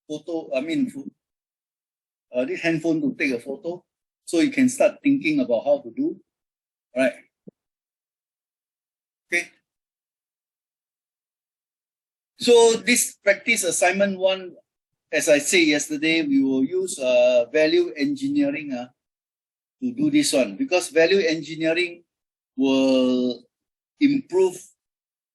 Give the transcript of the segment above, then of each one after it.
photo, this handphone to take a photo, so you can start thinking about how to do. Right. Okay. So this practice assignment 1, as I said yesterday, we will use value engineering to do this one, because value engineering will improve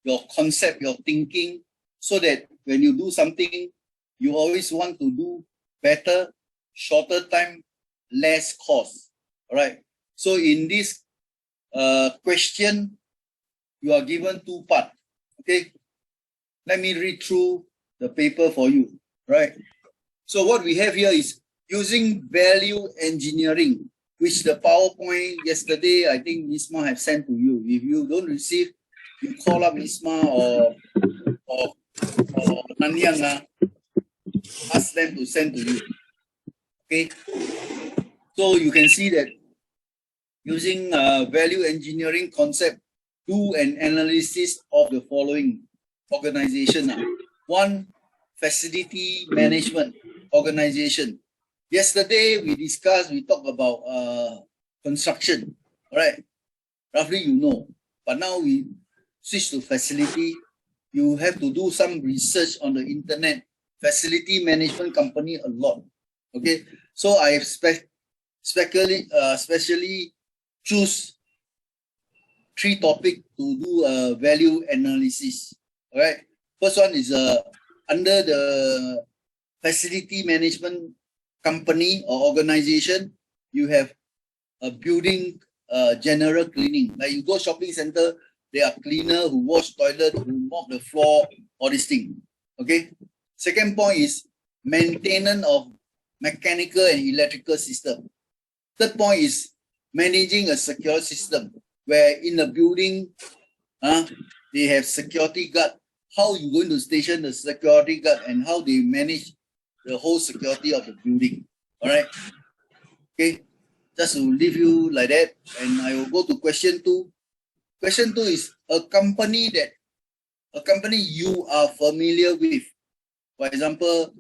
your concept, your thinking, so that when you do something, you always want to do better, shorter time, less cost. All right. So in this question, you are given 2 parts. Okay. Let me read through the paper for you. Right. So what we have here is using value engineering, which the PowerPoint yesterday, I think Nisma have sent to you. If you don't receive, you call up Nisma or Nanyang, ask them to send to you. Okay. So you can see that using value engineering concept, do an analysis of the following organization. 1, facility management organization. Yesterday we talked about construction, right? Roughly you know, but now we switch to facility. You have to do some research on the internet. Facility management company a lot. Okay, so I have specially choose 3 topics to do a value analysis. All right. First one is under the facility management company or organization, you have a building general cleaning. Like you go shopping center, there are cleaner who wash toilet, who mop the floor, all this thing. Okay. Second point is maintenance of mechanical and electrical system. Third point is managing a secure system, where in a building, they have security guard. How you going to station the security guard and how they manage the whole security of the building. All right. Okay. Just to leave you like that, and I will go to question 2. Question 2 is a company you are familiar with. For example,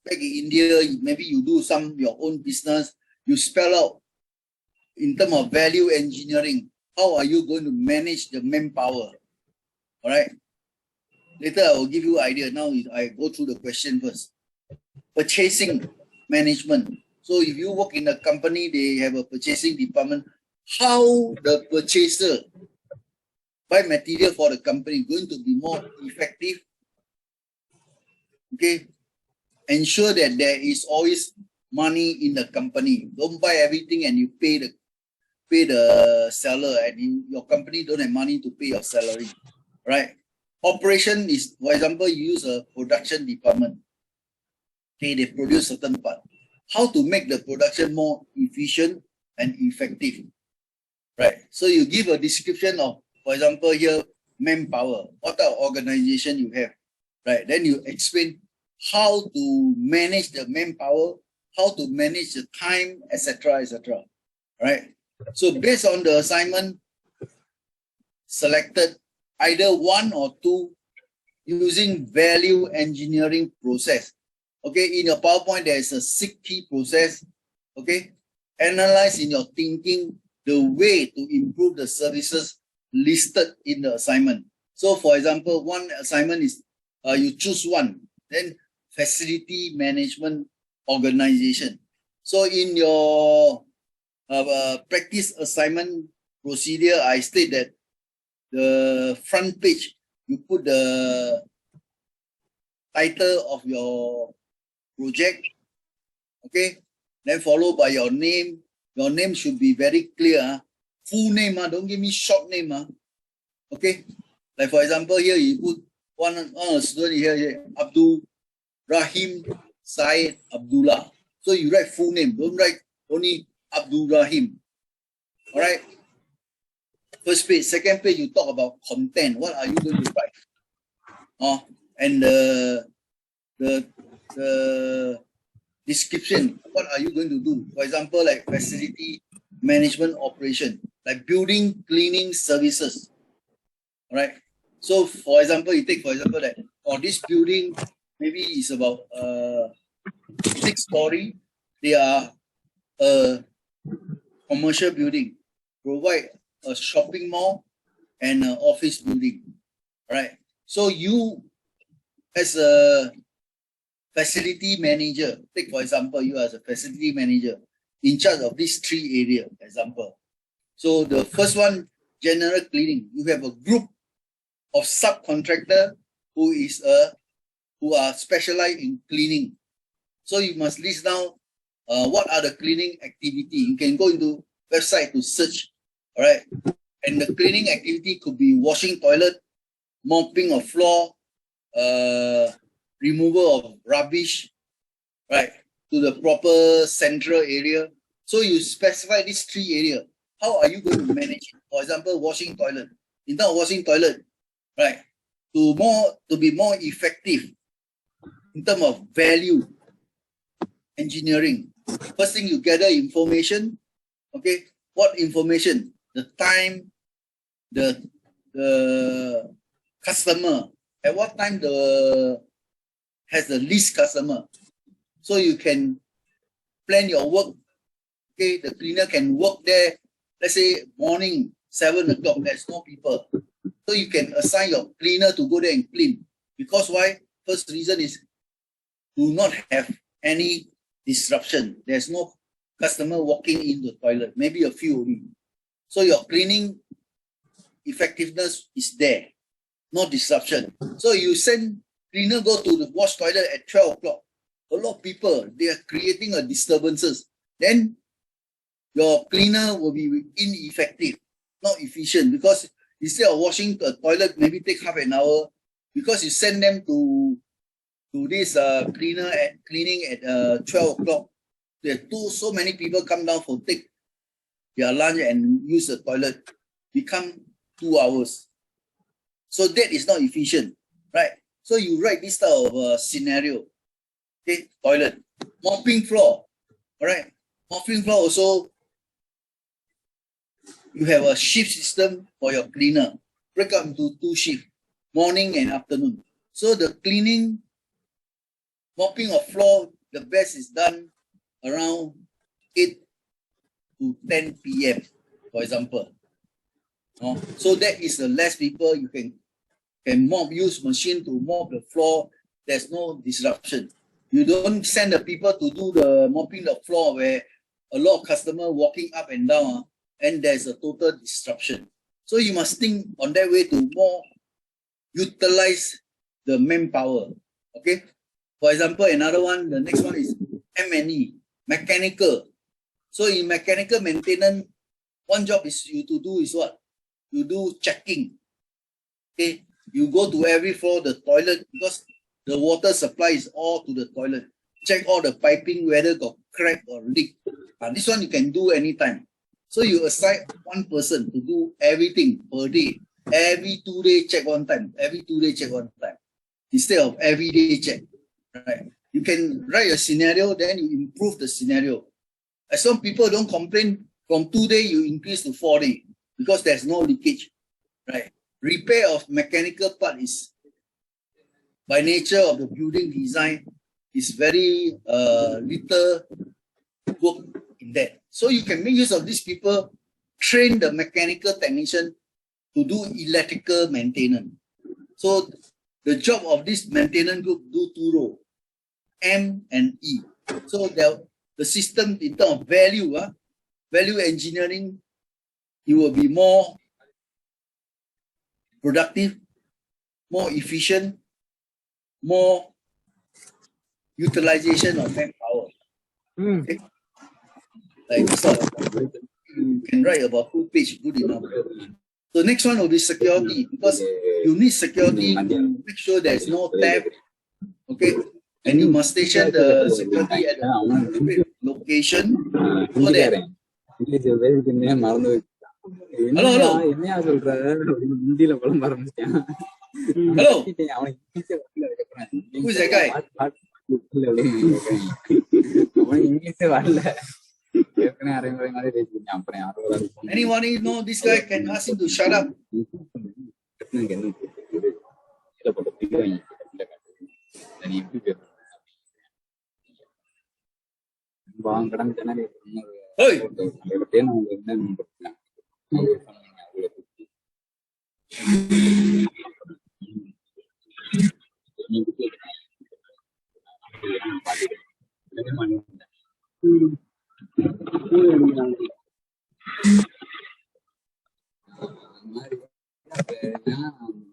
back in India, maybe you do your own business, you spell out in terms of value engineering, how are you going to manage the manpower? All right. Later I will give you idea. Now I go through the question first. Purchasing management. So if you work in a company, they have a purchasing department. How the purchaser buy material for the company going to be more effective? Okay. Ensure that there is always money in the company. Don't buy everything and you pay the seller, and your company don't have money to pay your salary. Right? Operation is, for example, you use a production department. Okay, they produce certain part. How to make the production more efficient and effective. Right? So you give a description of, for example, here, manpower, what type of organization you have. Right? Then you explain how to manage the manpower, how to manage the time, etc., etc. Right? So based on the assignment, selected either 1 or 2 using value engineering process. Okay, in your PowerPoint, there is a 6 key process. Okay, analyze in your thinking the way to improve the services listed in the assignment. So for example, one assignment is you choose 1, then facility management organization. So in your practice assignment procedure, I state that the front page, you put the title of your project, okay, then followed by your name. Your name should be very clear. Full name, don't give me short name. Okay, like for example, here you put one student here, Abdul Rahim Syed Abdullah. So you write full name, don't write only Abdul Rahim. All right. First page. Second page, you talk about content. What are you going to write? And the description. What are you going to do? For example, like facility management operation, like building cleaning services. All right. So, for example, you take for example that for this building, maybe it's about 6 story. They are a commercial building, provide a shopping mall and an office building. Right. So you, as a facility manager, take for example, you as a facility manager in charge of these 3 areas, example. So the first one, general cleaning. You have a group of subcontractor who are specialized in cleaning. So you must list down what are the cleaning activity. You can go into website to search, all right? And the cleaning activity could be washing toilet, mopping of floor, removal of rubbish, right, to the proper central area. So you specify these 3 areas. How are you going to manage it? For example, washing toilet. In terms of washing toilet, right, to be more effective in terms of value engineering. First thing, you gather information. Okay, what information? The time, the customer, at what time has the least customer. So you can plan your work. Okay, the cleaner can work there, let's say morning, 7 o'clock, there's no people. So you can assign your cleaner to go there and clean. Because why? First reason is do not have any disruption. There's no customer walking in the toilet, maybe a few only. So your cleaning effectiveness is there, no disruption. So you send cleaner go to the wash toilet at 12 o'clock. A lot of people, they are creating a disturbances. Then your cleaner will be ineffective, not efficient, because instead of washing the toilet, maybe take half an hour, because you send them to this cleaning at 12 o'clock. There are so many people come down for take their lunch and use the toilet, become 2 hours. So that is not efficient, right? So you write this type of scenario. Okay, toilet, mopping floor, all right? Mopping floor also, you have a shift system for your cleaner. Break up into 2 shifts, morning and afternoon. So the cleaning, mopping of floor, the best is done around 8 to 10 p.m., for example. So that is the less people you can mop, use machine to mop the floor. There's no disruption. You don't send the people to do the mopping the floor where a lot of customers walking up and down, and there's a total disruption. So you must think on that way to more utilize the manpower. Okay. For example, another one, the next one is M&E, mechanical. So in mechanical maintenance, one job is you to do is what? You do checking. Okay. You go to every floor, the toilet, because the water supply is all to the toilet. Check all the piping, whether got crack or leak. This one you can do anytime. So you assign one person to do everything per day. Every 2 days check one time. Every 2 days check one time. Instead of every day check. Right? You can write a scenario, then you improve the scenario. As some people don't complain, from 2 days you increase to 4 days because there's no leakage. Right? Repair of mechanical part is, by nature of the building design, is very little work in that. So you can make use of these people, train the mechanical technician to do electrical maintenance. So the job of this maintenance group do 2 roles, M and E. So the system in terms of value, value engineering, you will be more productive, more efficient, more utilization of manpower. Okay? Like this sort of, you can write about 2 pages, good enough. So next one will be security, because you need security to make sure there's no theft. Okay, and you must station the security at the appropriate location. So that hello. Who is that guy? Anyone know this guy? Can ask him to shut up. Dan itu dia. Bawang kadang channel Hey, lewatin dan berbilang.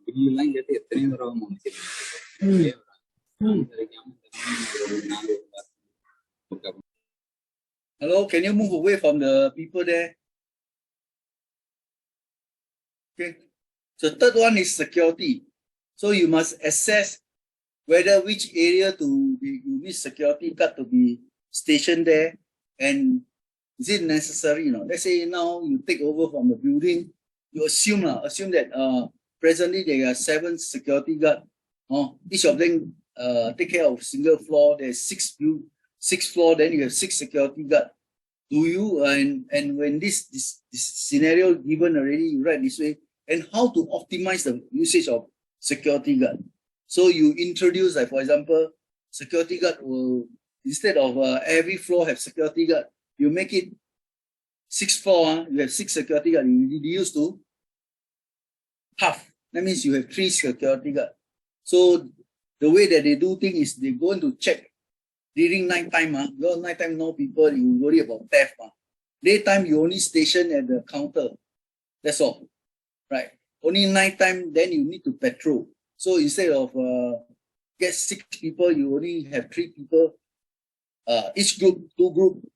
Bilang jadi eത്രയും orang masih. hello, can you move away from the people there? Okay. So third one is security. So you must assess whether which area you need security guard to be stationed there, and is it necessary? You know, let's say now you take over from the building, you assume that presently there are 7 security guard. Each of them take care of single floor. There's 6 floor, then you have 6 security guard. Do you and when this scenario given already, you write this way, and how to optimize the usage of security guard. So you introduce, like for example, security guard will, instead of every floor have security guard, you make it 6 floor, you have 6 security guard, you reduce to half. That means you have 3 security guard. So the way that they do things is they go to check during night time. Because night time no people, you worry about theft. Daytime you only station at the counter. That's all. Right? Only night time, then you need to patrol. So instead of get 6 people, you only have 3 people. Each group, 2 group.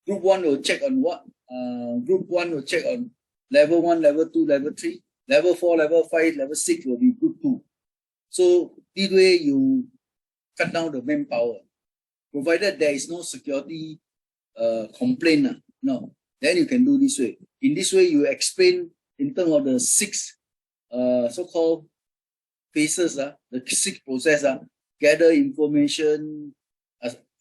Group 1 will check on what? Group 1 will check on level 1, level 2, level 3. Level 4, level 5, level 6 will be group 2. So this way you cut down the manpower. Provided there is no security complaint. No, then you can do this way. In this way, you explain in terms of the 6 so-called phases, the 6 process, gather information,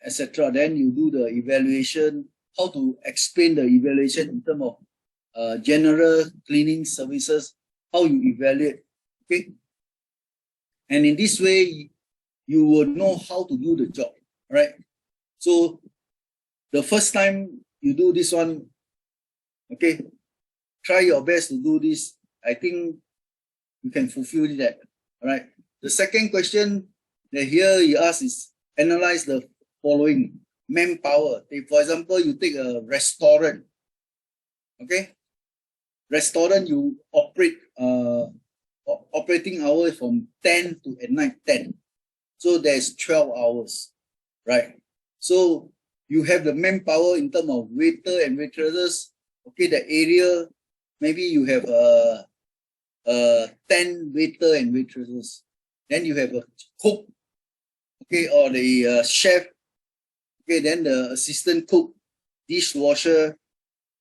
etc. Then you do the evaluation, how to explain the evaluation in terms of general cleaning services, how you evaluate, okay? And in this way, you will know how to do the job, right? So the first time you do this one, okay, try your best to do this. I think you can fulfill that, all right? The second question that here he asks is analyze the following: manpower. For example, you take a restaurant, okay? Restaurant, you operate operating hours from 10 to at night 10. So there's 12 hours, right? So you have the manpower in terms of waiter and waitresses. Okay, the area, maybe you have 10 waiter and waitresses. Then you have a cook, okay, or the chef. Okay, then the assistant cook, dishwasher,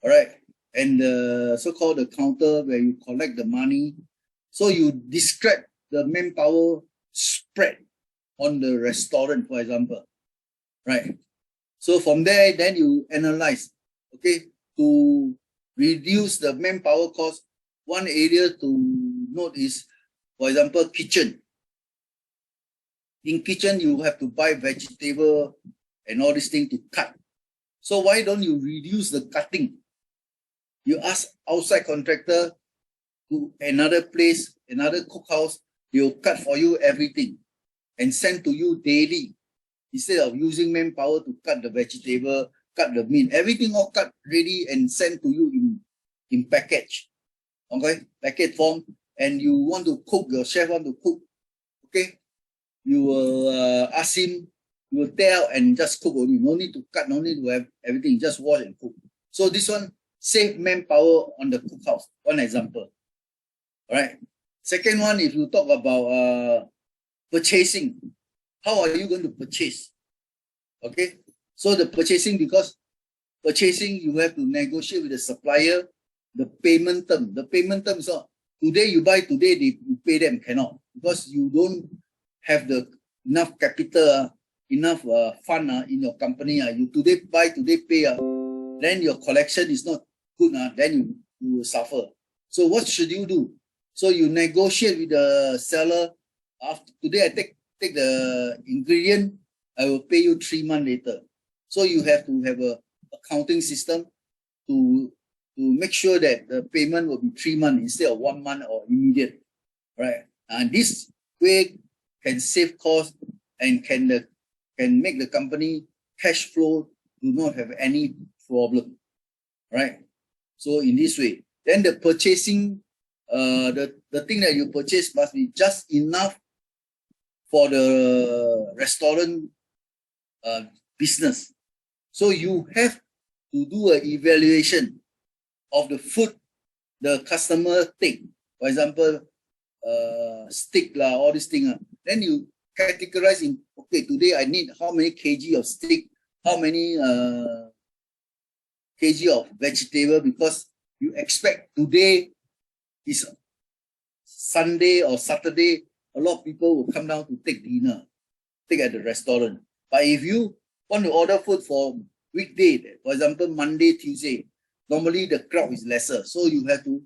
all right, and the so-called the counter where you collect the money. So you describe the manpower spread on the restaurant, for example, right? So from there, then you analyze, okay, to reduce the manpower cost. One area to note is, for example, kitchen. In kitchen, you have to buy vegetable and all these things to cut. So why don't you reduce the cutting? You ask outside contractor to another place, another cookhouse, they'll cut for you everything and send to you daily. Instead of using manpower to cut the vegetable, cut the meat, everything all cut ready and sent to you in package. Okay, packet form, and you want to cook, your chef want to cook, okay, you will ask him, you will tell and just cook only, no need to cut, no need to have everything, just wash and cook. So this one save manpower on the cookhouse, one example. All right. Second one, if you talk about purchasing, how are you going to purchase? Okay, so the purchasing, because purchasing you have to negotiate with the supplier the payment term. The payment term is not today you buy today, you pay them, cannot, because you don't have the enough capital, enough fund in your company. You today buy, today pay, then your collection is not good, then you will suffer. So what should you do? So you negotiate with the seller. After today I take take the ingredient, I will pay you 3 months later. So you have to have a accounting system to make sure that the payment will be 3 months instead of 1 month or immediate, right? And this way can save costs and can make the company cash flow do not have any problem, right? So in this way, then the purchasing, the thing that you purchase must be just enough for the restaurant business. So you have to do an evaluation of the food the customer take. For example, steak lah, all these things. Then you categorize in, okay, today I need how many kg of steak, how many kg of vegetable, because you expect today is Sunday or Saturday, a lot of people will come down to take dinner, take at the restaurant. But if you want to order food for weekday, for example, Monday, Tuesday, normally the crowd is lesser. So you have to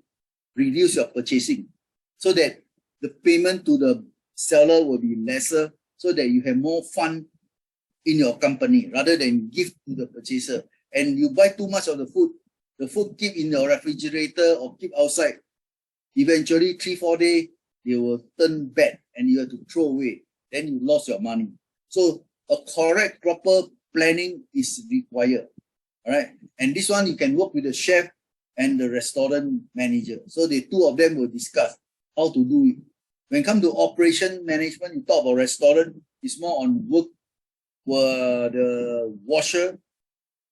reduce your purchasing so that the payment to the seller will be lesser, so that you have more fun in your company rather than give to the purchaser. And you buy too much of the food keep in your refrigerator or keep outside. Eventually 3-4 days, they will turn bad and you have to throw away. Then you lost your money. So a correct, proper planning is required. All right. And this one, you can work with the chef and the restaurant manager. So the two of them will discuss how to do it. When it comes to operation management, you talk about restaurant, it's more on work, the washer,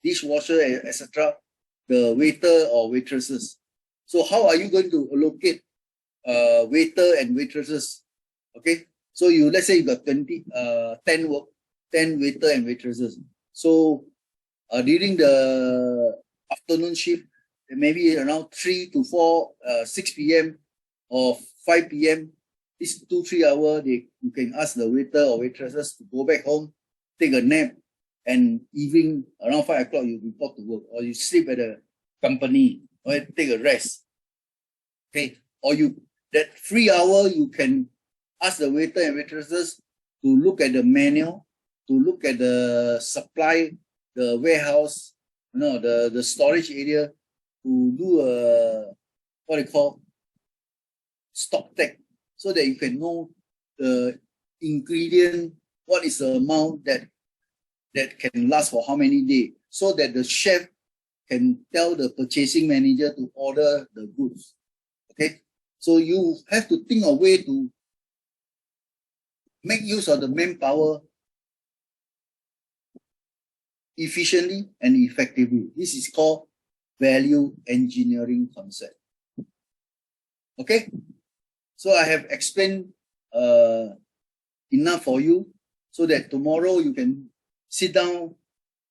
dishwasher, etc., the waiter or waitresses. So how are you going to allocate waiter and waitresses? Okay, so let's say you got 10 waiter and waitresses. So during the afternoon shift, maybe around 3 to 4, 6 p.m. or 5 p.m., this 2-3 hours, you can ask the waiter or waitresses to go back home, take a nap, and evening around 5 o'clock you report to work, or you sleep at the company, or take a rest. Okay, or that 3 hour you can ask the waiter and waitresses to look at the menu, to look at the supply, the warehouse, the storage area, to do what they call stock take, so that you can know the ingredient, what is the amount that can last for how many days, so that the chef can tell the purchasing manager to order the goods. Okay, so you have to think of a way to make use of the manpower efficiently and effectively. This is called value engineering concept. Okay, so I have explained enough for you, so that tomorrow you can sit down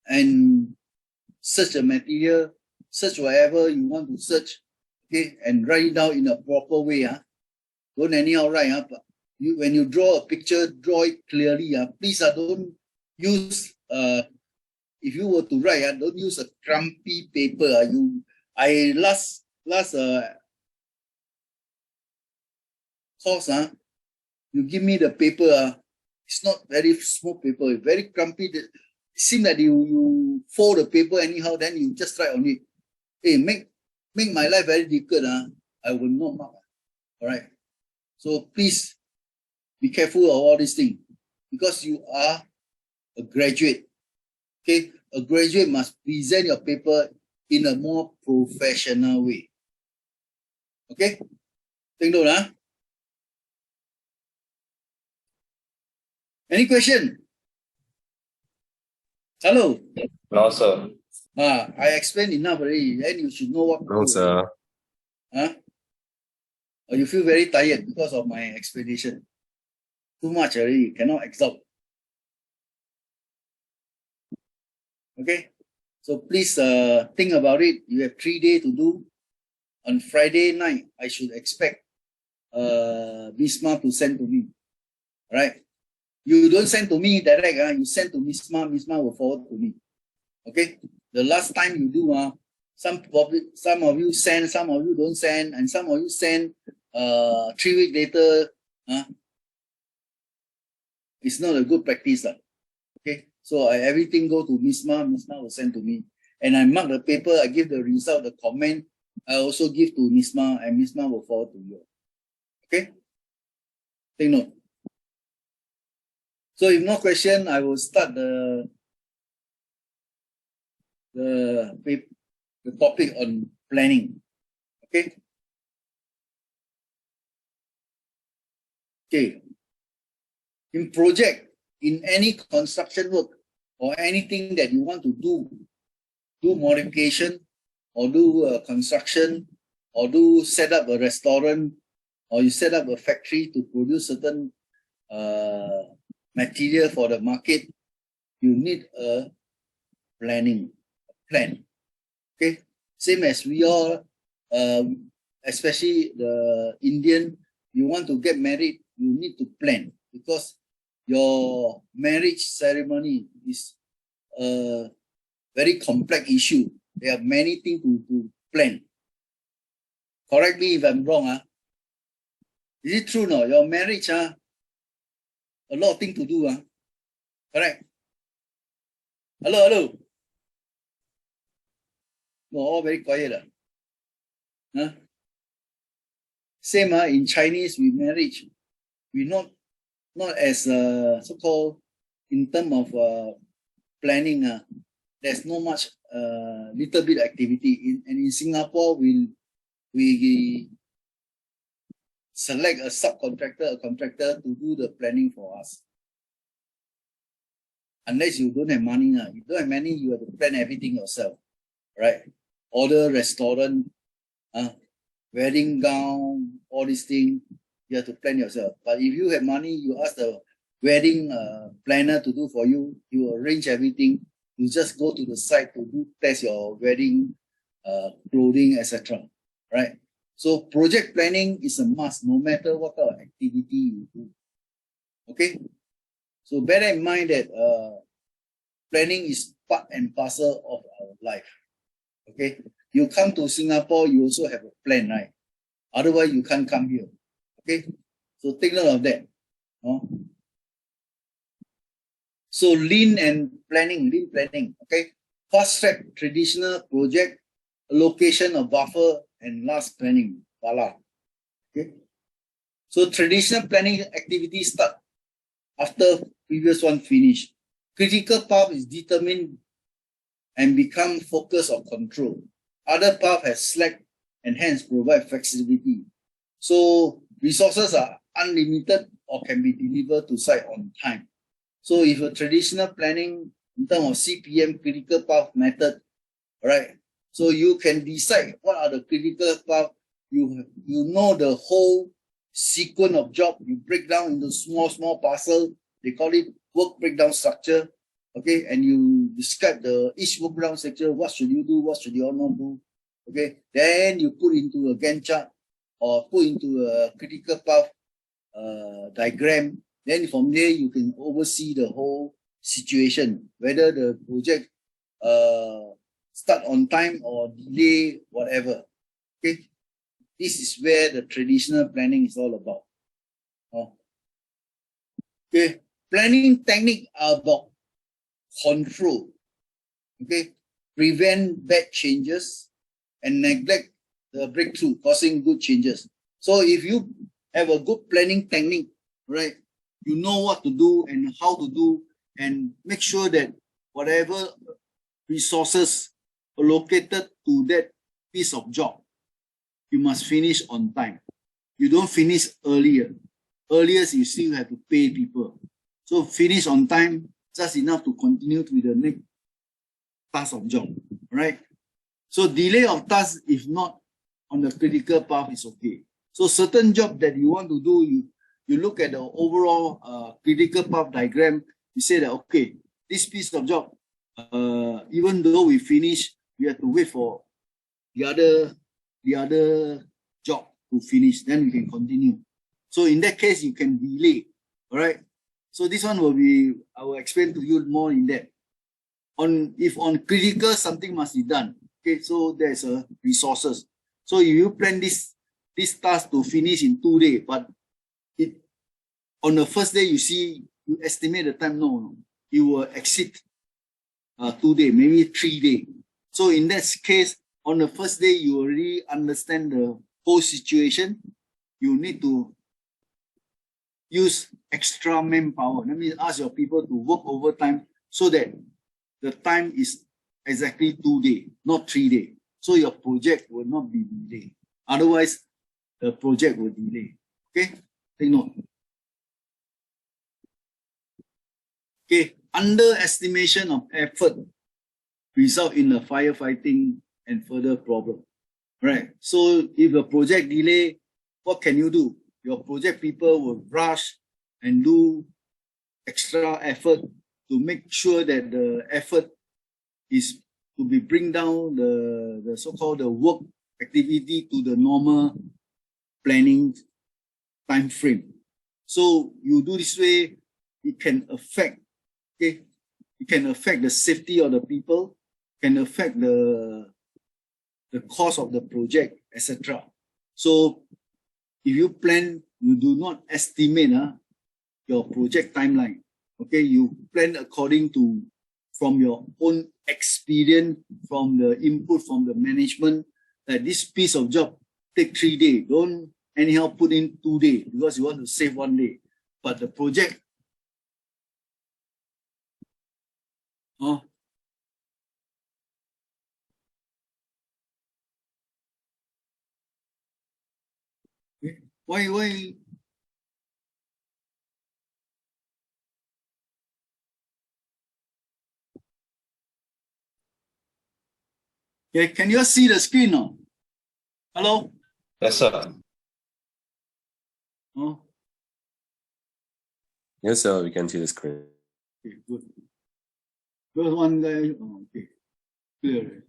and search the material, search whatever you want to search, okay, and write it down in a proper way. Don't anyhow write. But when you draw a picture, draw it clearly. Please don't use, if you were to write, don't use a crumpy paper. Last course, you give me the paper, it's not very smooth paper, it's very crumpy. It seems that you fold the paper anyhow, then you just write on it. Hey, make my life very difficult. I will not mark. All right. So please be careful of all these things, because you are a graduate. Okay, a graduate must present your paper in a more professional way. Okay, take note. Any question? Hello. No, sir. I explained enough already. Then you should know what to No, do. sir. Or you feel very tired because of my explanation? Too much already, cannot absorb. Okay, so please think about it. You have 3 days to do. On Friday night, I should expect Misma to send to me. Right? You don't send to me direct. You send to Misma. Misma will forward to me. Okay. The last time you do, some of you send, some of you don't send, and some of you send 3 weeks later. It's not a good practice. Okay, so everything go to MISMA will send to me. And I mark the paper, I give the result, the comment, I also give to MISMA, and MISMA will forward to you. Okay? Take note. So if no question, I will start the topic on planning. Okay? Okay. In project, in any construction work, or anything that you want to do modification, or do construction, or do set up a restaurant, or you set up a factory to produce certain material for the market, you need a plan. Okay, same as we all, especially the Indian, you want to get married, you need to plan, because your marriage ceremony is a very complex issue. There are many things to plan. Correct me if I'm wrong. Is it true? No, your marriage, a lot of things to do. Correct? Hello. No, all very quiet. Same in Chinese, we marriage, we not as so-called in terms of planning. There's no much little bit activity. And in Singapore, we select a subcontractor, a contractor to do the planning for us. Unless you don't have money. If you don't have money, you have to plan everything yourself. Right? Order restaurant, wedding gown, all these things, you have to plan yourself. But if you have money, you ask the wedding planner to do for you, you arrange everything. You just go to the site to test your wedding clothing, etc. Right? So project planning is a must, no matter what kind of activity you do. Okay? So bear in mind that planning is part and parcel of our life. Okay? You come to Singapore, you also have a plan, right? Otherwise, you can't come here. Okay? So take note of that. So lean planning, okay? Fast track traditional project, allocation of buffer, and last planning, voila. Okay? So traditional planning activities start after previous one finish. Critical path is determined and become focus or control. Other path has slack and hence provide flexibility. So resources are unlimited or can be delivered to site on time. So if a traditional planning in terms of CPM, critical path method, right? So you can decide what are the critical path. You know the whole sequence of job. You break down into small parcel. They call it work breakdown structure. Okay, and you describe each work breakdown structure. What should you do? What should you not do? Okay, then you put into a Gantt chart or put into a critical path diagram. Then from there, you can oversee the whole situation, whether the project start on time or delay, whatever. Okay, this is where the traditional planning is all about. Okay, planning technique are about control. Okay, prevent bad changes and neglect the breakthrough, causing good changes. So if you have a good planning technique, right, you know what to do and how to do, and make sure that whatever resources allocated to that piece of job, you must finish on time. You don't finish earlier. Earliest, you still have to pay people. So finish on time, just enough to continue with the next task of job, right? So delay of task, if not on the critical path, is okay. So certain job that you want to do, you look at the overall critical path diagram, you say that, okay, this piece of job, even though we finish, we have to wait for the other job to finish, then we can continue. So in that case, you can delay, all right? So this one I will explain to you more in depth. If on critical, something must be done. Okay, so there's resources. So if you plan this task to finish in 2 days, but on the first day you see you estimate the time, no, you will exceed 2 days, maybe 3 days. So in that case, on the first day, you already understand the whole situation. You need to use extra manpower. That means ask your people to work overtime so that the time is exactly 2 days, not 3 days. So your project will not be delayed. Otherwise, the project will delay. Okay, take note. Okay, underestimation of effort result in the firefighting and further problem. Right. So if the project delay, what can you do? Your project people will rush and do extra effort to make sure that the effort is to be bring down the so-called the work activity to the normal planning time frame. So you do this way, it can affect, okay, it can affect the safety of the people, can affect the cost of the project, etc. So if you plan, you do not estimate your project timeline. Okay, you plan according to from your own experience, from the input from the management, that this piece of job take 3 days. Don't anyhow put in 2 days because you want to save 1 day. But the project, why? Okay, can you see the screen now? Hello? Yes, sir. Oh, Yes, sir. We can see the screen. okay, good. First one guy, okay, clear.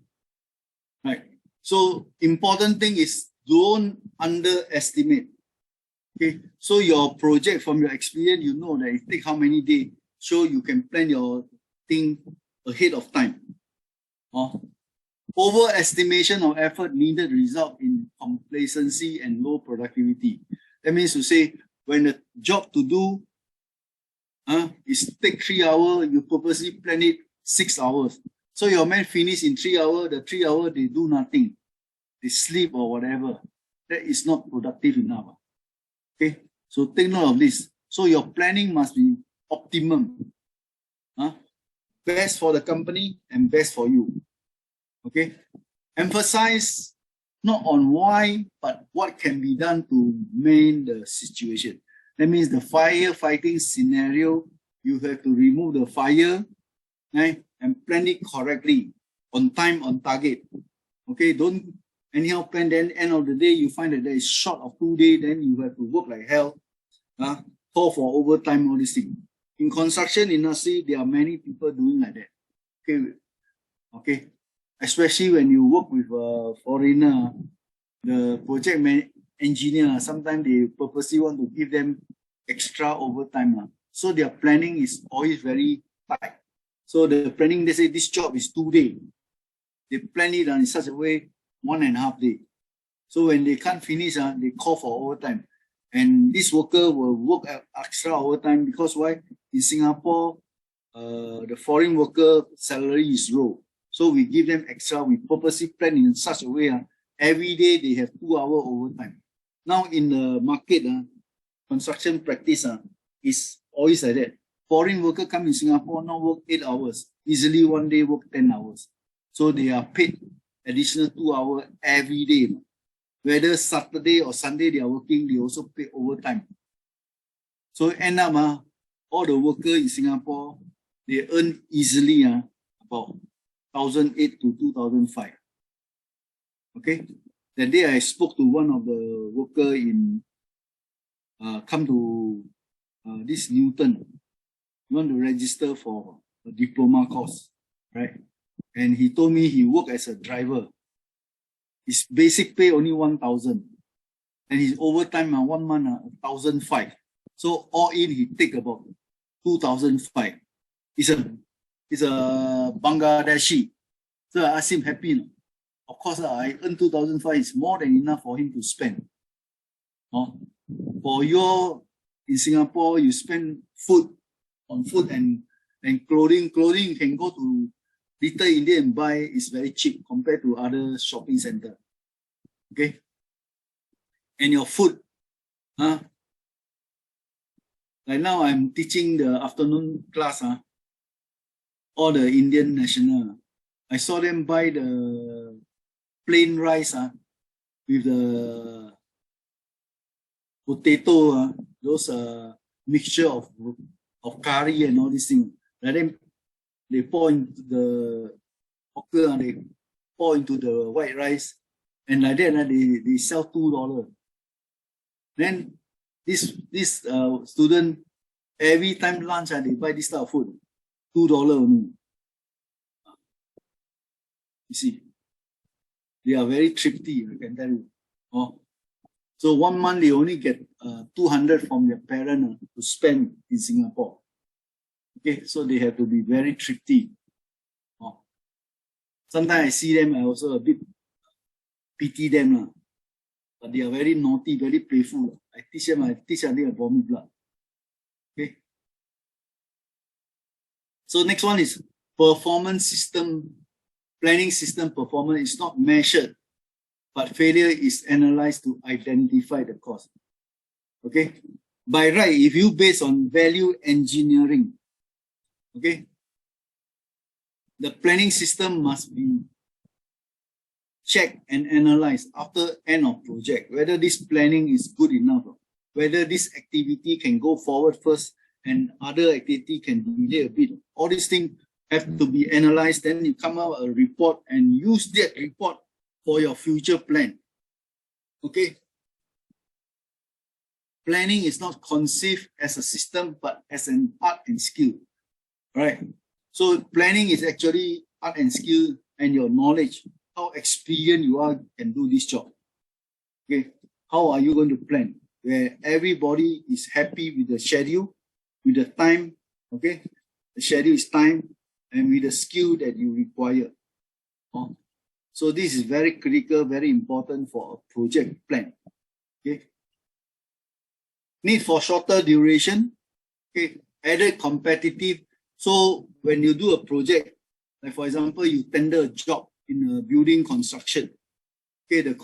Right. So important thing is don't underestimate. Okay. So your project from your experience, you know that it take how many days, so you can plan your thing ahead of time. Overestimation of effort needed result in complacency and low productivity. That means to say when the job to do is take 3 hours, you purposely plan it 6 hours. So your man finish in 3 hours, the 3 hours they do nothing. They sleep or whatever. That is not productive enough. Okay, so take note of this. So your planning must be optimum. Best for the company and best for you. Okay, emphasize not on why, but what can be done to mend the situation. That means the firefighting scenario, you have to remove the fire, right, and plan it correctly, on time, on target. Okay, don't anyhow plan, then end of the day, you find that there is short of 2 days, then you have to work like hell, call for overtime, all these things. In construction industry, there are many people doing like that. Okay. Especially when you work with a foreigner, the project engineer, sometimes they purposely want to give them extra overtime. So their planning is always very tight. So the planning, they say this job is 2 days. They plan it in such a way, 1.5 days. So when they can't finish, they call for overtime. And this worker will work extra overtime because why? In Singapore, the foreign worker salary is low. So we give them extra, we purposely plan in such a way, every day they have 2 hours overtime. Now in the market, construction practice is always like that. Foreign worker come in Singapore, now work 8 hours. Easily one day work 10 hours. So they are paid additional 2 hours every day. Whether Saturday or Sunday they are working, they also pay overtime. So end up, all the workers in Singapore, they earn easily about 1,008 to 2,005. Okay. That day I spoke to one of the worker in come to this Newton. You want to register for a diploma course, right? And he told me he worked as a driver. His basic pay only 1,000, and his overtime 1 month 1,005. So all in he take about 2,005. He's a Bangladeshi. So I asked him, happy no? Of course, I earn 2,005 is more than enough for him to spend. For your in Singapore, you spend food on food and clothing. Clothing you can go to Little India and buy, is very cheap compared to other shopping center. Okay, and your food, like now I'm teaching the afternoon class, all the Indian national. I saw them buy the plain rice, with the potato, those mixture of curry and all these things. Like them, they pour into the hawker, they pour into the white rice, and like that they sell $2. Then this student, every time lunch they buy this type of food, $2 only. You see, they are very thrifty, I can tell you. So 1 month they only get 200 from their parent to spend in Singapore. Okay, so they have to be very thrifty. Sometimes I see them, I also a bit pity them, but they are very naughty, very playful. I teach them until I vomit blood. Okay. So next one is performance system. Planning system performance is not measured, but failure is analyzed to identify the cause. Okay. By right, if you base on value engineering, okay, the planning system must be checked and analyzed after end of project, whether this planning is good enough, whether this activity can go forward first and other activity can delay a bit. All these things have to be analyzed, then you come out a report and use that report for your future plan. Okay. Planning is not conceived as a system, but as an art and skill. Right? So planning is actually art and skill and your knowledge, how experienced you are can do this job. Okay. How are you going to plan? Where everybody is happy with the schedule, with the time. Okay. The schedule is time and with the skill that you require. So this is very critical, very important for a project plan. Okay. Need for shorter duration. Okay. Added competitive. So when you do a project, like for example, you tender a job in a building construction. Okay, the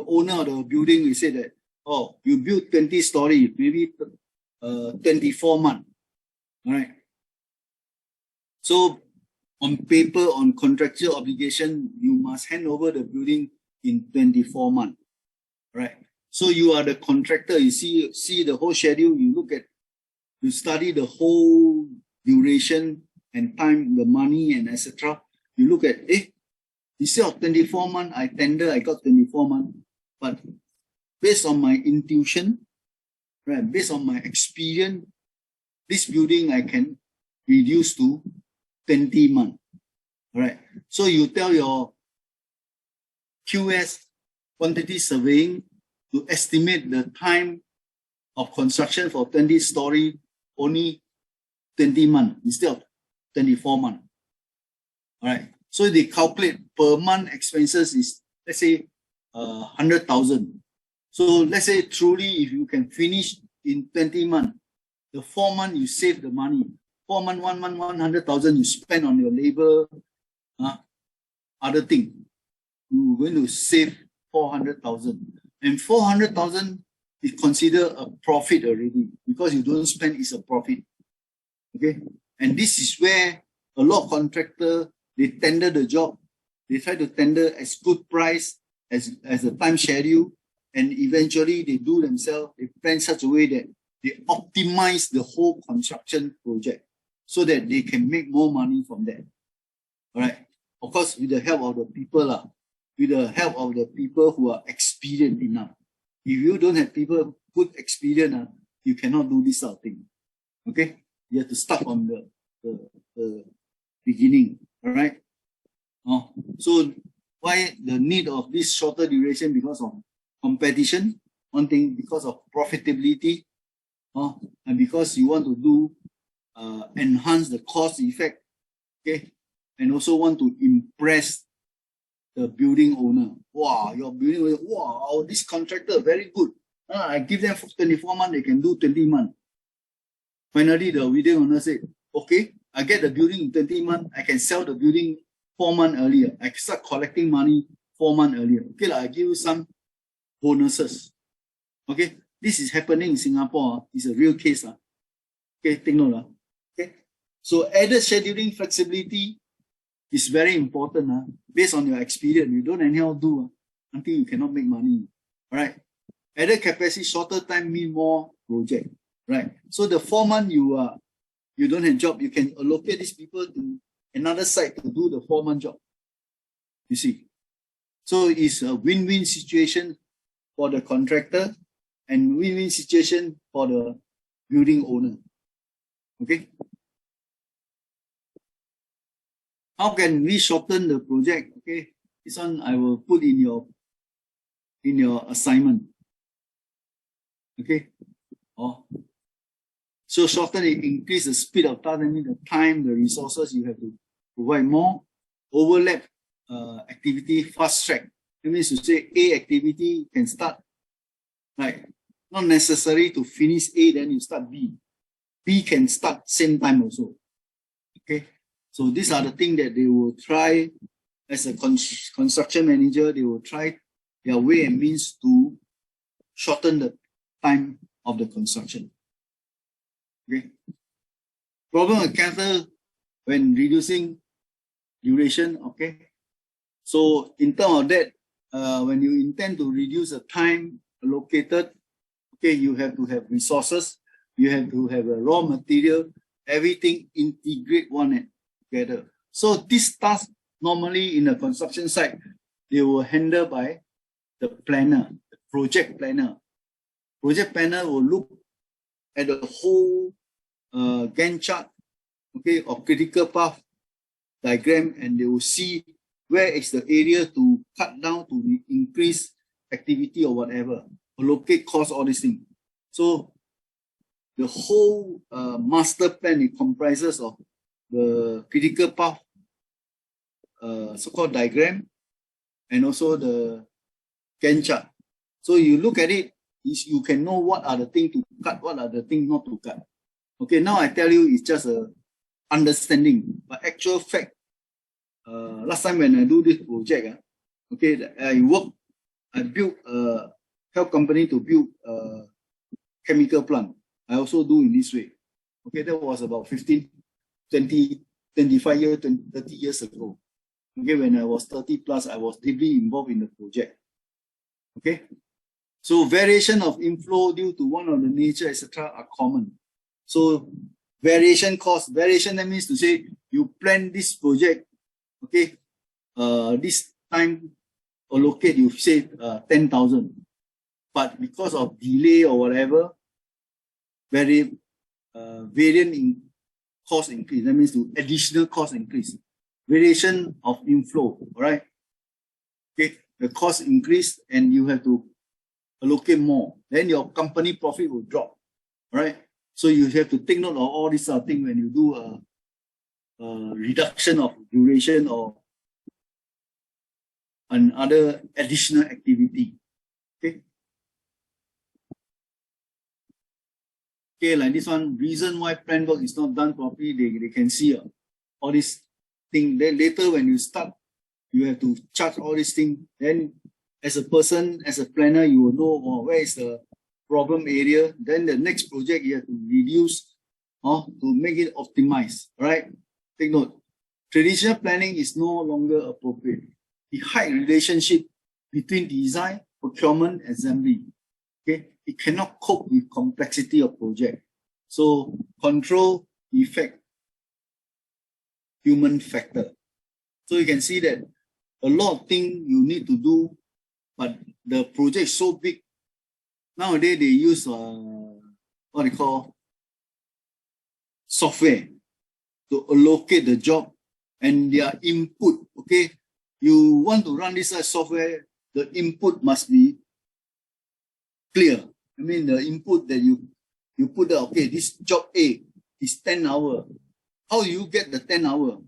owner of the building will say that, oh, you build 20 stories, maybe 24 months. All right. So on paper, on contractual obligation, you must hand over the building in 24 months. Right. So you are the contractor, you see the whole schedule, you study the whole duration and time, the money and etc. You look at, instead of 24 months, I got 24 months. But based on my intuition, right, based on my experience, this building I can reduce to 20 months. Right. So you tell your QS, quantity surveying, to estimate the time of construction for 20 story, only 20 months instead of 24 months. All right. So they calculate per month expenses is, let's say, 100,000. So let's say truly if you can finish in 20 months, the 4 months you save the money. 4 months, 1 month, 100,000 you spend on your labor, other thing. You're going to save 400,000. And 400,000 is considered a profit already because you don't spend, it's a profit. Okay. And this is where a lot of contractors, they tender the job. They try to tender as good price as the time schedule. And eventually they do themselves, they plan such a way that they optimize the whole construction project so that they can make more money from that. All right. Of course, with the help of the people, with the help of the people who are experienced enough. If you don't have people good experience, you cannot do this sort of thing. Okay? You have to start from the beginning. All right? So why the need of this shorter duration? Because of competition. One thing, because of profitability. And because you want to do enhance the cost effect. Okay? And also want to impress the building owner. Wow, your building owner, wow, this contractor very good. I give them 24 months, they can do 20 months. Finally, the building owner said, okay, I get the building in 20 months, I can sell the building 4 months earlier. I can start collecting money 4 months earlier. Okay, I give you some bonuses. Okay, this is happening in Singapore. It's a real case. Okay, take note. Okay, so added scheduling flexibility is very important. Based on your experience, you don't anyhow do until you cannot make money. All right. Added capacity, shorter time mean more project. Right. So the 4 months you don't have job, you can allocate these people to another site to do the 4-month job. You see. So it's a win-win situation for the contractor and win-win situation for the building owner. Okay. How can we shorten the project? Okay, this one I will put in your assignment. Okay. So shorten it, increase the speed of task, I mean the time, the resources you have to provide more. Overlap activity, fast track. That means to say A activity can start, right? Not necessary to finish A, then you start B. B can start same time also. Okay. So these are the things that they will try as a construction manager, they will try their way and means to shorten the time of the construction. Okay. Problem encountered when reducing duration. Okay. So in terms of that, when you intend to reduce the time allocated, okay, you have to have resources, you have to have a raw material, everything integrate one together. So this task normally in a construction site, they will handle by the planner, the project planner. Project planner will look at the whole Gantt chart, okay, or critical path diagram, and they will see where is the area to cut down to increase activity or whatever, allocate cost, all these things. So the whole master plan, it comprises of the critical path, so-called diagram, and also the Gantt chart. So you look at it, you can know what are the things to cut, what are the things not to cut. Okay, now I tell you, it's just a understanding, but actual fact. Last time when I do this project, okay, I built a help company to build a chemical plant. I also do in this way. Okay, that was about 15, 20, 25 years, 20, 30 years ago. Okay, when I was 30 plus, I was deeply involved in the project. Okay, so variation of inflow due to one of the nature, etc. are common. So variation cost, variation, that means to say you plan this project, okay, this time allocate, you say 10,000, but because of delay or whatever, variant in cost increase, that means to additional cost increase. Variation of inflow, all right? Okay, the cost increase and you have to allocate more, then your company profit will drop, all right? So you have to take note of all these things when you do a reduction of duration or another additional activity. Okay. Okay, like this one, reason why plan work is not done properly, they can see all these things. Then later when you start, you have to charge all these things. Then as a person, as a planner, you will know where is the problem area. Then the next project you have to reduce to make it optimized. Right? Take note. Traditional planning is no longer appropriate. The high relationship between design, procurement, assembly. Okay, it cannot cope with complexity of project. So control, effect, human factor. So you can see that a lot of things you need to do, but the project is so big. Nowadays they use what they call software to allocate the job and their input. Okay, you want to run this software, the input must be clear. I mean the input that you put there, okay, this job A is 10 hours. How do you get the 10 hours?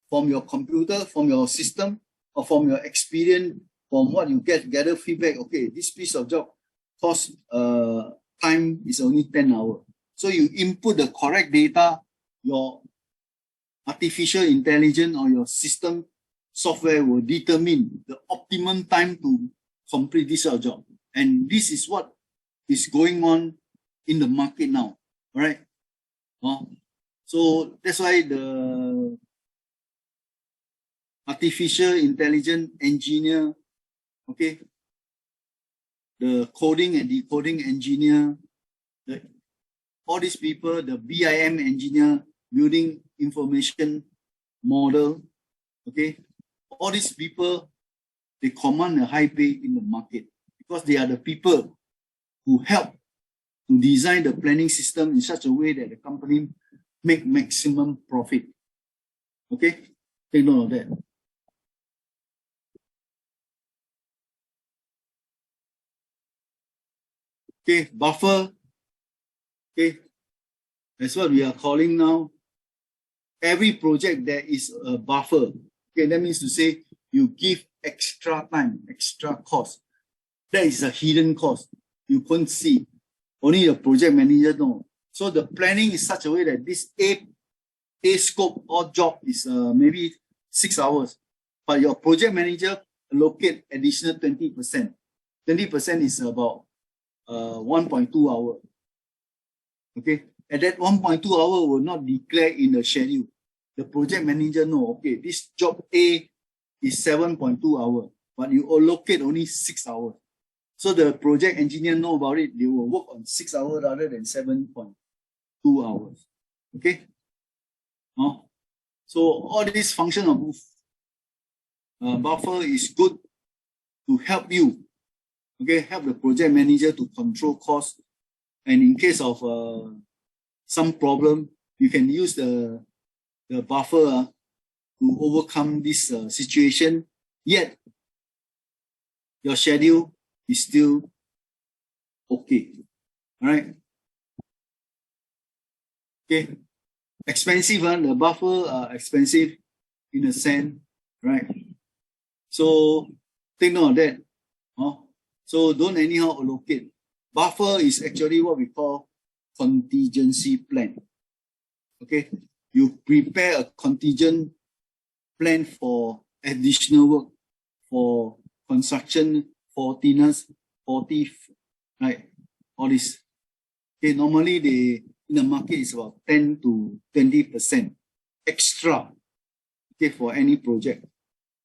From your computer, from your system, or from your experience, from what you gather feedback, okay, this piece of job cost time is only 10 hours. So you input the correct data, your artificial intelligence or your system software will determine the optimum time to complete this job. And this is what is going on in the market now. All right. So that's why the artificial intelligence engineer, okay, the coding and decoding engineer, all these people, the BIM engineer, building information model, okay, all these people, they command a high pay in the market because they are the people who help to design the planning system in such a way that the company make maximum profit. Okay, take note of that. Okay, buffer. Okay, that's what we are calling now. Every project there is a buffer. Okay, that means to say you give extra time, extra cost. That is a hidden cost. You couldn't see. Only the project manager know. So the planning is such a way that this A scope or job is maybe 6 hours, but your project manager allocate additional 20%. 20% is about 1.2 hours. Okay, and that 1.2 hour will not declare in the schedule. The project manager know, okay, this job A is 7.2 hours, but you allocate only 6 hours. So the project engineer know about it. They will work on 6 hours rather than 7.2 hours. Okay. So all this function of buffer is good to help you. Okay, help the project manager to control costs. And in case of some problem, you can use the buffer to overcome this situation. Yet your schedule is still okay. All right. Okay. Expensive, the buffer are expensive in a sense, right? So take note of that. So don't anyhow allocate. Buffer is actually what we call contingency plan. Okay, you prepare a contingent plan for additional work, for construction, faultiness, right? All this. Okay, normally in the market is about 10 to 20% extra. Okay, for any project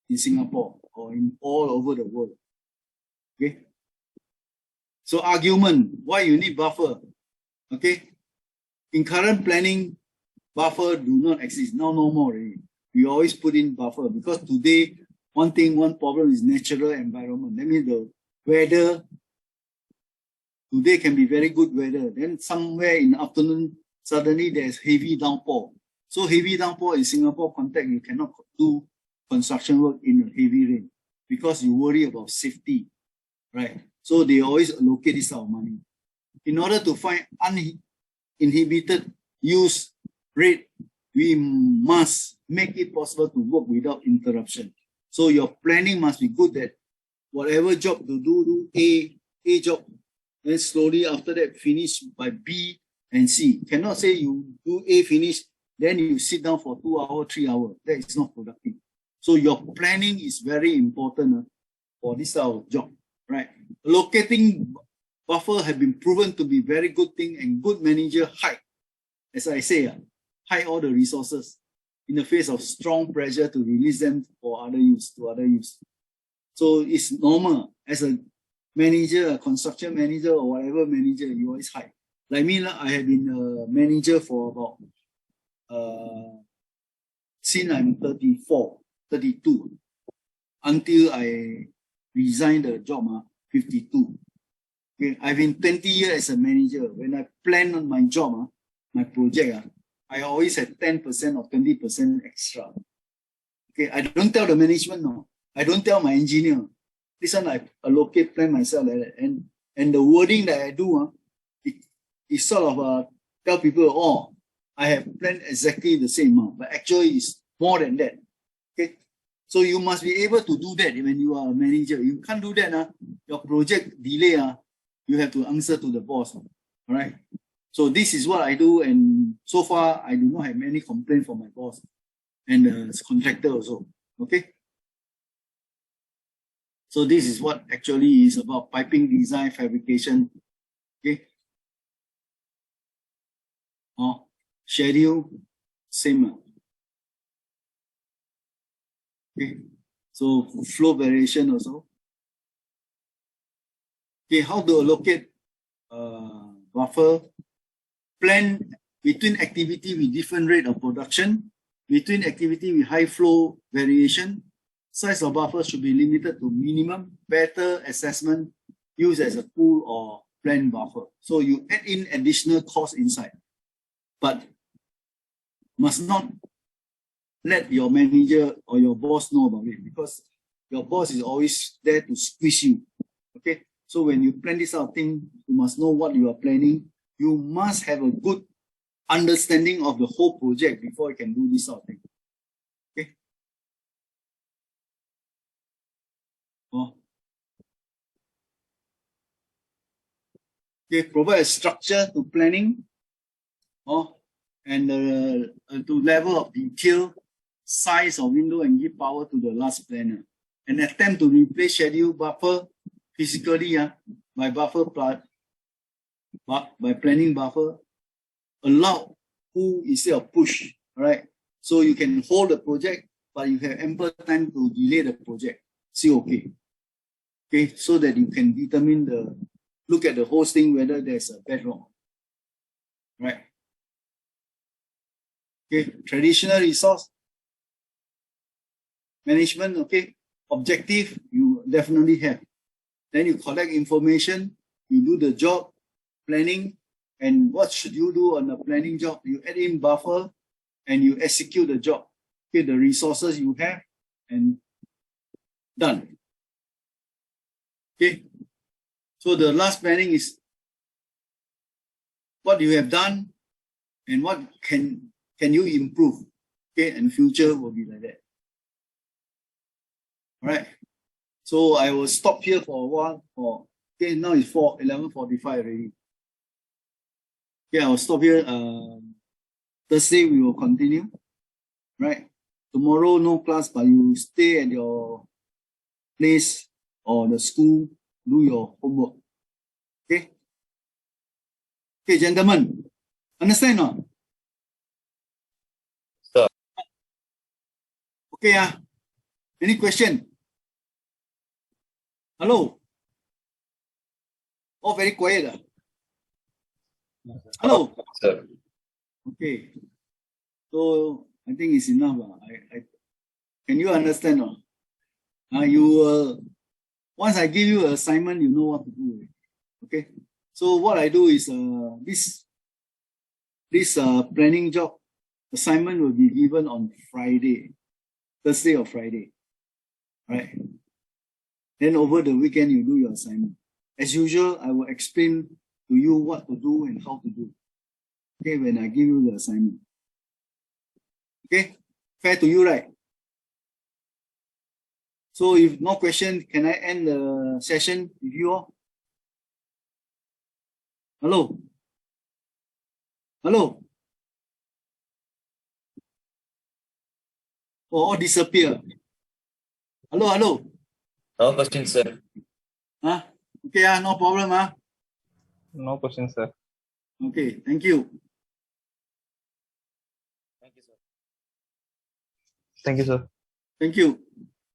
in Singapore or in all over the world. Okay. So argument, why you need buffer? Okay. In current planning, buffer do not exist. Now no more already. We always put in buffer because today, one problem is natural environment. That means the weather, today can be very good weather. Then somewhere in the afternoon, suddenly there's heavy downpour. So heavy downpour in Singapore context, you cannot do construction work in a heavy rain because you worry about safety, right? So they always allocate this amount of money. In order to find uninhibited use rate, we must make it possible to work without interruption. So your planning must be good that whatever job to do A job, then slowly after that finish by B and C. Cannot say you do A finish, then you sit down for 2 hours, 3 hours. That is not productive. So your planning is very important for this type of job, right? Locating buffer have been proven to be very good thing, and good manager hide, as I say, hide all the resources in the face of strong pressure to release them for other use, So it's normal as a manager, a construction manager or whatever manager, you always hide. Like me, I have been a manager for about since I'm 34, 32, until I resigned the job, 52. Okay, I've been 20 years as a manager. When I plan on my job, my project, I always had 10% or 20% extra. Okay, I don't tell the management, no. I don't tell my engineer. This one I allocate, plan myself like that. And the wording that I do, it sort of tell people, oh, I have planned exactly the same amount, but actually it's more than that. Okay, so you must be able to do that when you are a manager. You can't do that, your project delay, you have to answer to the boss. All right. So this is what I do, and so far I do not have any complaint from my boss and the contractor also. Okay. So this is what actually is about piping design, fabrication. Okay. Schedule, same. Okay. So flow variation also. Okay, how to allocate buffer, plan between activity with different rate of production, between activity with high flow variation, size of buffer should be limited to minimum, better assessment, used as a pool or planned buffer. So you add in additional cost inside, but must not let your manager or your boss know about it, because your boss is always there to squeeze you. Okay, so when you plan this out thing, you must know what you are planning. You must have a good understanding of the whole project before you can do this sort of thing. Okay. Okay, provide a structure to planning, and to level of detail, size of window, and give power to the last planner. An attempt to replace schedule buffer physically by planning buffer, allow pull instead of push. All right, so you can hold the project, but you have ample time to delay the project. Still okay. Okay, so that you can determine look at the whole thing whether there's a bedrock. Right. Okay, traditional resource management. Okay, objective you definitely have. Then you collect information, you do the job planning, and what should you do on the planning job? You add in buffer and you execute the job. Okay, the resources you have, and done. Okay, so the last planning is what you have done and what can you improve. Okay, and future will be like that. All right. So I will stop here for a while. Okay, now it's 11:45 already. Okay, I will stop here. Thursday we will continue. Right. Tomorrow no class, but you stay at your place or the school, do your homework. Okay. Okay, gentlemen, understand or not? Sir. Okay, any question? Hello? Oh, very quiet. Hello? Sir. Okay. So I think it's enough. Can you understand? Once I give you an assignment, you know what to do. Okay. So what I do is this planning job assignment will be given on Friday, Thursday or Friday. Right. Then over the weekend, you do your assignment. As usual, I will explain to you what to do and how to do. Okay, when I give you the assignment. Okay, fair to you, right? So if no question, can I end the session with you all? Hello? Hello? Oh, all disappear. Hello, hello? No question, sir. Okay, no problem, No question, sir. Okay, thank you. Thank you, sir. Thank you, sir. Thank you.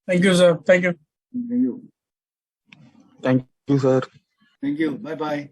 Thank you, sir. Thank you. Thank you. Thank you, sir. Thank you. Bye-bye.